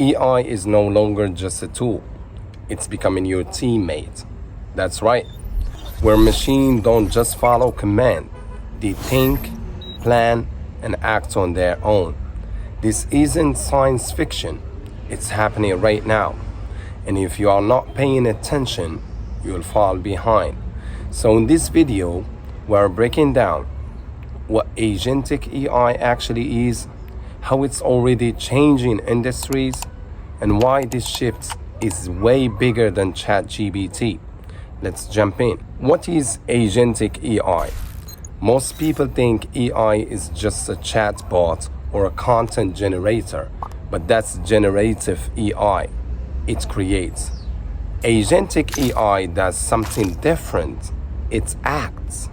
AI is no longer just a tool, it's becoming your teammate. That's right, where machines don't just follow command, they think, plan, and act on their own. This isn't science fiction, it's happening right now. And if you are not paying attention, you'll fall behind. So in this video, we're breaking down what Agentic AI actually is, how it's already changing industries, and why this shift is way bigger than ChatGPT. Let's jump in. What is Agentic AI? Most people think AI is just a chatbot or a content generator, but that's generative AI. It creates. Agentic AI does something different. It acts.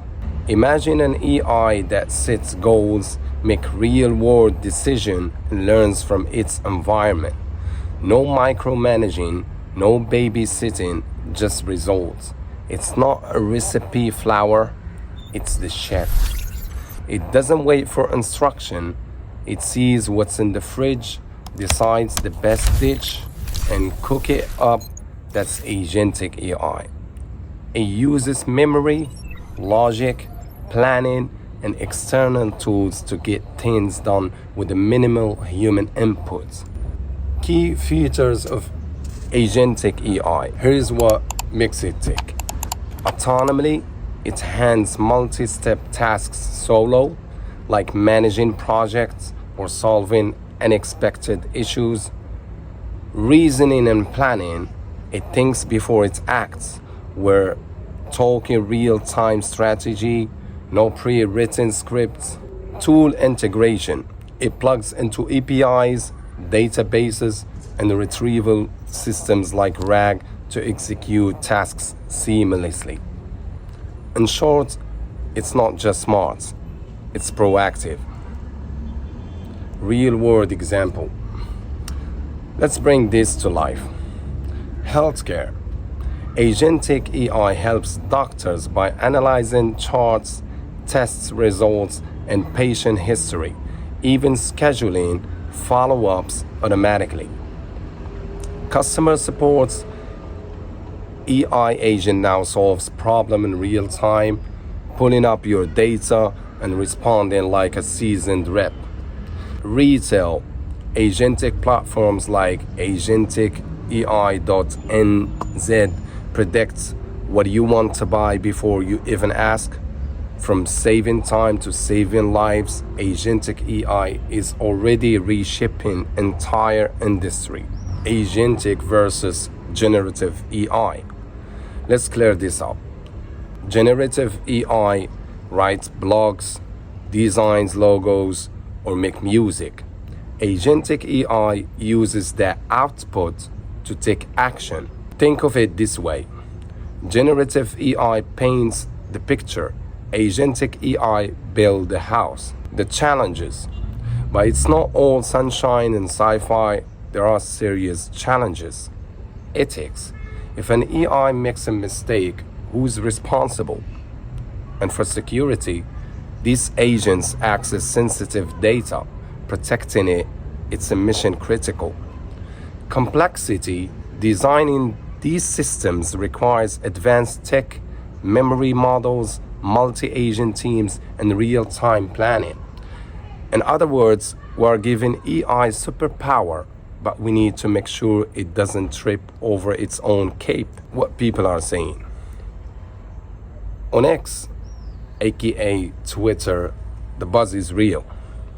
Imagine an AI that sets goals, makes real-world decisions, and learns from its environment. No micromanaging, no babysitting, just results. It's not a recipe flower, it's the chef. It doesn't wait for instruction. It sees what's in the fridge, decides the best dish, and cook it up. That's Agentic AI. It uses memory, logic, planning, and external tools to get things done with a minimal human input. Key features of Agentic AI. Here's what makes it tick. Autonomy. It handles multi-step tasks solo, like managing projects or solving unexpected issues. Reasoning and planning. It thinks before it acts. We're talking real-time strategy, no pre-written scripts. Tool integration. It plugs into APIs, databases, and retrieval systems like RAG to execute tasks seamlessly. In short, it's not just smart, it's proactive. Real-world example. Let's bring this to life. Healthcare. Agentic AI helps doctors by analyzing charts, test results, and patient history, even scheduling follow-ups automatically. Customer supports. AI agent now solves problem in real time, pulling up your data and responding like a seasoned rep. Retail. Agentic platforms like Agentic AI.nz predicts what you want to buy before you even ask. From saving time to saving lives, Agentic AI is already reshaping entire industry. Agentic versus generative AI. Let's clear this up. Generative AI writes blogs, designs logos, or make music. Agentic AI uses their output to take action. Think of it this way. Generative AI paints the picture. Agentic AI builds the house. The challenges. But it's not all sunshine and sci-fi. There are serious challenges. Ethics. If an AI makes a mistake, who's responsible? And for security, these agents access sensitive data. Protecting it's a mission critical. Complexity. Designing these systems requires advanced tech, memory models, multi-agent teams, and real-time planning. In other words, we're giving AI superpower, but we need to make sure it doesn't trip over its own cape. What people are saying. On X, aka Twitter, the buzz is real.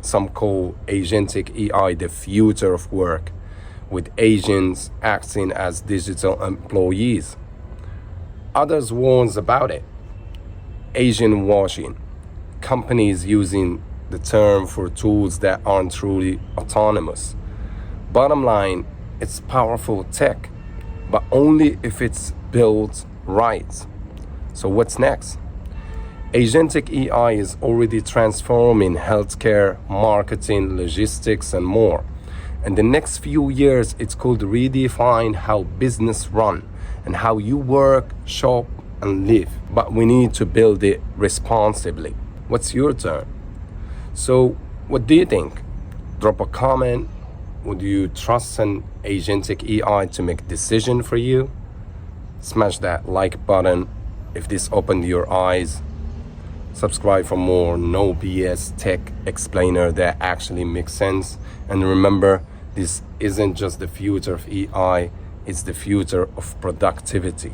Some call Agentic AI the future of work, with agents acting as digital employees. Others warns about it. Agent washing. Companies using the term for tools that aren't truly autonomous. Bottom line, it's powerful tech, but only if it's built right. So what's next? Agentic AI is already transforming healthcare, marketing, logistics, and more. In the next few years, it could redefine how business run and how you work, shop, and live. But we need to build it responsibly. What's your turn? So, what do you think? Drop a comment. Would you trust an agentic AI to make decision for you? Smash that like button if this opened your eyes. Subscribe for more no BS tech explainer that actually makes sense. And remember, this isn't just the future of AI, it's the future of productivity.